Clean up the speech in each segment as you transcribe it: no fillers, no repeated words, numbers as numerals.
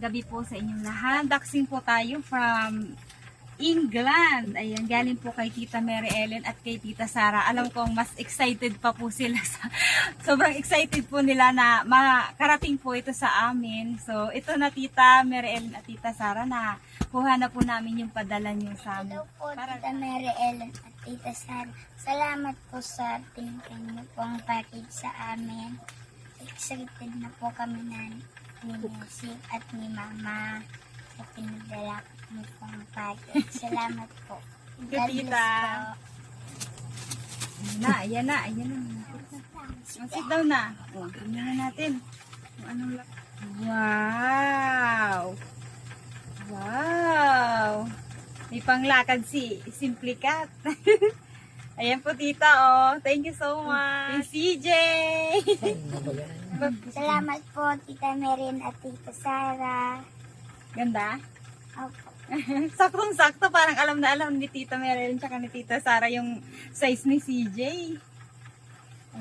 gabi po sa inyong lahat. Daxing po tayo from England. Ayan, galing po kay Tita Mary Ellen at kay Tita Sara. Alam kong mas excited pa po sila. Sobrang excited po nila na makarating po ito sa amin. So, ito na Tita Mary Ellen at Tita Sara na kuha na po namin yung padala nyo sa amin. Hello po, Tita Mary Ellen at Tita Sara. Salamat po sa tingin niyo pong package sa amin. Excited na po kami na ni Messi at ni Mama sa pinadala niyo pong package. Salamat po. God bless Tita. po. Ayan na. Sit down na. O, tingnan na natin. Kung anong Wow! May panglakad si Simply Cat. Ayan po tita, oh. Thank you so much. CJ! Salamat po, Tita Mary at Tita Sara. Ganda? Opo. Saktong-sakto, parang alam na alam ni Tita Meryl tsaka ni Tita Sara yung size ni CJ.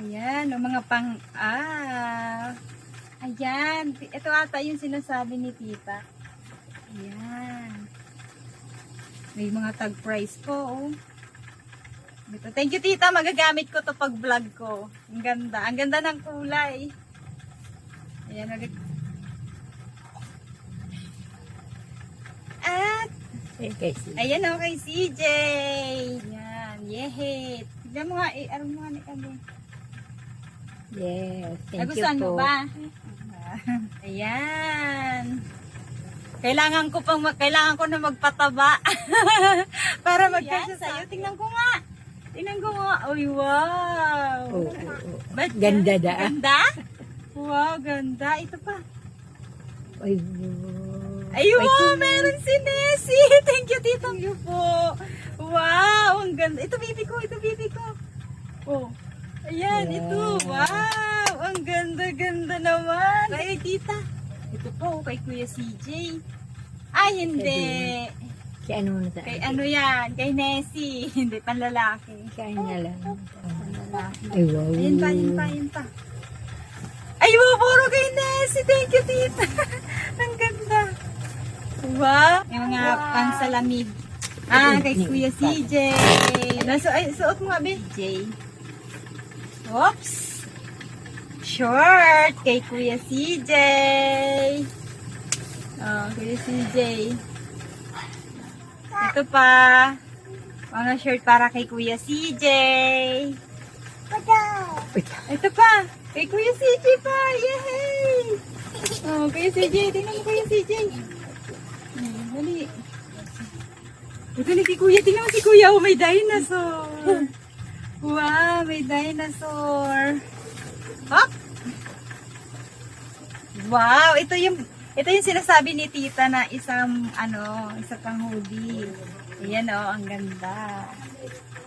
Ayan, yung mga ayan, ito ata yung sinasabi ni Tita. Ayan. May mga tag price po, oh. Dito. Thank you, Tita. Magagamit ko to pag vlog ko. Ang ganda. Ang ganda ng kulay. Ayan, at ayan o kay CJ. Yan. Yehit. Tignan mo nga. Ano mo nga ni kami. Yes, thank you Nagustuhan mo po. ba? Ayan. Kailangan ko na magpataba. Para magkasya sa'yo. Tingnan ko nga. Uy, wow. Oo. Ba't Ganda yan? da. Ganda? Wow, ganda. Ito pa. Ay, Ay, wow, meron si Nessie. Thank you, Tito. Thank you po. Wow, ang ganda. Ito, baby ko. Oh. Ayan, Wow. ito. Wow, ang ganda naman. Kay Tita. Ito po, kay Kuya CJ. Ay, hindi. si ano na Kay ano yan? Kay Nessie. Hindi, panlalaki. Kain na lang. Panlalaki. Ay, wow. Ayun pa. Ay, wow, puro kay Nessie. Thank you, Tita. Ang ganda. Wow. Yung mga pansalamig. Kay Kuya CJ. Suot mo nga, be. CJ. Oops. Short kay Kuya CJ. Oh, Kuya CJ. Ito pa. Mga shirt para kay Kuya CJ. Ito pa. Kay Kuya CJ pa. Yay! Oh, Kuya CJ. Tingnan mo Kuya CJ. Dali. Ito ni kay Kuya. Tingnan mo si Kuya. Oh, may dinosaur. Wow, may dinosaur. Hop! Wow, ito yung sinasabi ni Tita na isang pang hoodie. Ayan oh, ang ganda.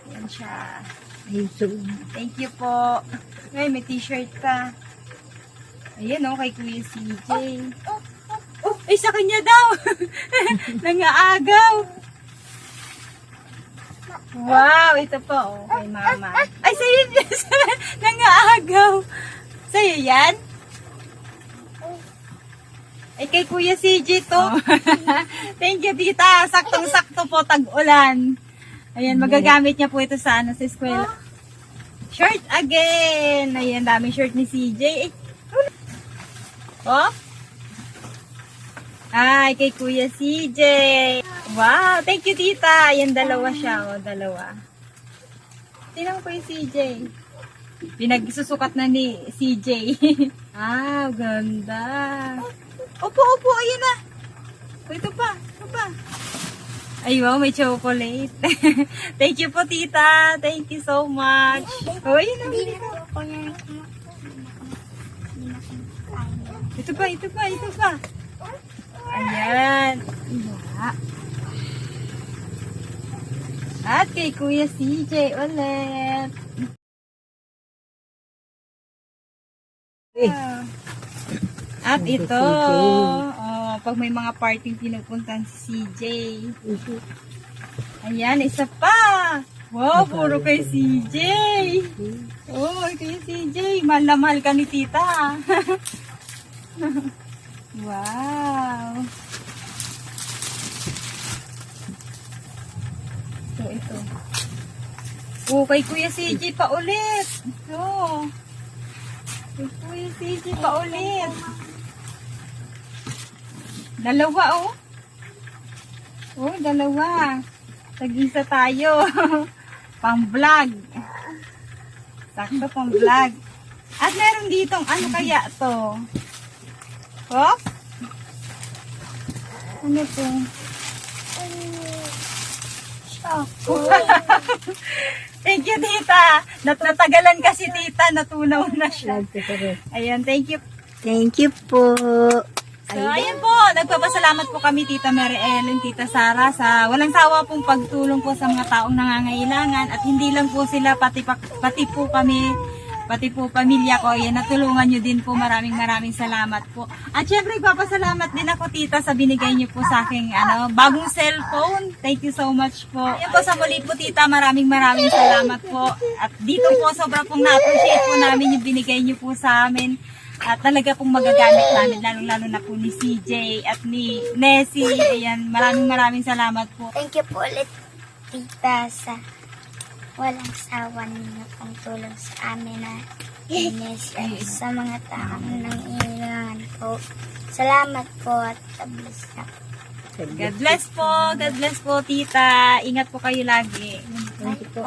Ayan siya. Ay, so, Thank you po. Ay, may t-shirt ka. Ayan oh, kay Kuya CJ. Oh, ay sa kanya daw. Nangaagaw. Wow, ito po oh, kay Mama. Ay, sa'yo yan. Nangaagaw. Sa'yo yan? Ay, kay Kuya CJ to. Thank you, Tita. Saktong-sakto po, tag-ulan. Ayan, magagamit niya po ito sa eskwela. Shirt again. Ayan, daming shirt ni CJ. Oh? Ay, kay Kuya CJ. Wow, thank you, Tita. Ayan, dalawa siya. Oh, dalawa. Tingnan mo Kuya CJ. Pinagsusukat na ni CJ. Ganda. Opo, ayan na. Ito pa. Ay, wow, may chocolate. Thank you po, Tita. Thank you so much. Oh, ayan na. Ito pa. Ayan. At kay Kuya CJ ulit. At ito, pag may mga parting pinupuntan si CJ. Ayan, isa pa. Wow, puro kay CJ. Oh, kay CJ. Mahal na mahal ka ni Tita. Wow. So, ito. Oh, kay Kuya CJ pa ulit. Oh. Kay Kuya CJ pa ulit. Dalawa, oh. Oh, dalawa. Tag-isa tayo. Pang-vlog. Sakto pang-vlog. At meron ditong ano kaya to? Oh? Ano to? Thank you, tita. Natagalan kasi, tita. Natunaw na siya. Ayan, thank you. Thank you po. So, ayan po, nagpapasalamat po kami Tita Mary Ellen, Tita Sara sa walang sawa pong pagtulong po sa mga taong nangangailangan at hindi lang po sila, pati po kami, pati po pamilya ko, ayan, natulungan nyo din po, maraming salamat po. At syempre, papasalamat din ako Tita sa binigay nyo po sa aking bagong cellphone. Thank you so much po. Ayan po, sa muli po Tita, maraming salamat po. At dito po, sobrang pong na-appreciate po namin yung binigay nyo po sa amin. At talaga pong magagamit namin, lalong-lalo na po ni CJ at ni Nessie. Ayan, maraming salamat po. Thank you po ulit, tita, sa walang sawa ninyo pong tulong sa amin na inis at sa mga taong nangailangan po. Salamat po at tablis na. God bless po, Tita. Ingat po kayo lagi. Bye po.